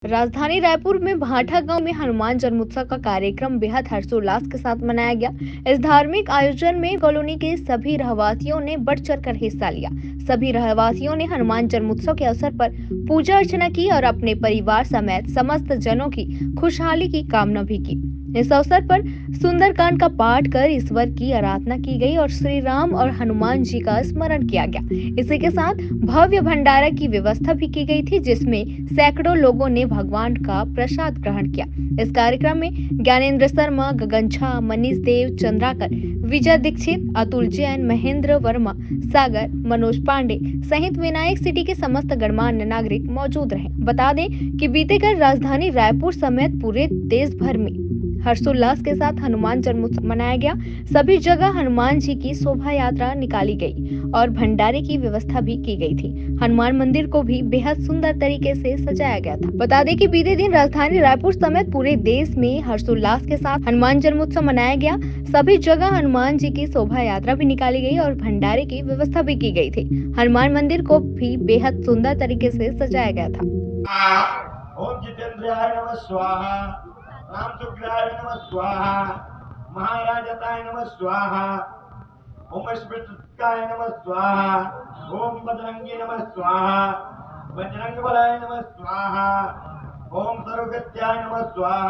राजधानी रायपुर में भाठा गांव में हनुमान जन्मोत्सव का कार्यक्रम बेहद हर्षोल्लास के साथ मनाया गया। इस धार्मिक आयोजन में कॉलोनी के सभी रहवासियों ने बढ़ चढ़कर हिस्सा लिया। सभी रहवासियों ने हनुमान जन्मोत्सव के अवसर पर पूजा अर्चना की और अपने परिवार समेत समस्त जनों की खुशहाली की कामना भी की। इस अवसर पर सुंदरकांड का पाठ कर ईश्वर की आराधना की गई और श्री राम और हनुमान जी का स्मरण किया गया। इसी के साथ भव्य भंडारा की व्यवस्था भी की गई थी, जिसमें सैकड़ों लोगों ने भगवान का प्रसाद ग्रहण किया। इस कार्यक्रम में ज्ञानेंद्र शर्मा, गगन झा, मनीष देव, चंद्राकर, विजय दीक्षित, अतुल जैन, महेंद्र वर्मा, सागर, मनोज पांडे सहित विनायक सिटी के समस्त गणमान्य नागरिक मौजूद रहे। बता दें कि बीते कल राजधानी रायपुर समेत पूरे देश भर में हर्षोल्लास के साथ हनुमान जन्मोत्सव मनाया गया। सभी जगह हनुमान जी की शोभा यात्रा निकाली गई और भंडारे की व्यवस्था भी की गई थी। हनुमान मंदिर को भी बेहद सुंदर तरीके से सजाया गया था। बता दें कि बीते दिन राजधानी रायपुर समेत पूरे देश में हर्षोल्लास के साथ हनुमान जन्मोत्सव मनाया गया। सभी जगह हनुमान जी की शोभा यात्रा भी निकाली गई और भंडारे की व्यवस्था भी की गई थी। हनुमान मंदिर को भी बेहद सुंदर तरीके से सजाया गया था। ओम जितेंद्रियाय नमः स्वाहा, राम शुक्लाय नमः स्वाहा, महाराजताय नमः स्वाहा, ओम स्मृतकाय नमः स्वाहा, ओम बजरंगी नमः स्वाहा, बजरंग बलाय नमः स्वाहा, ओम सर्वगत्याय नमः स्वाहा।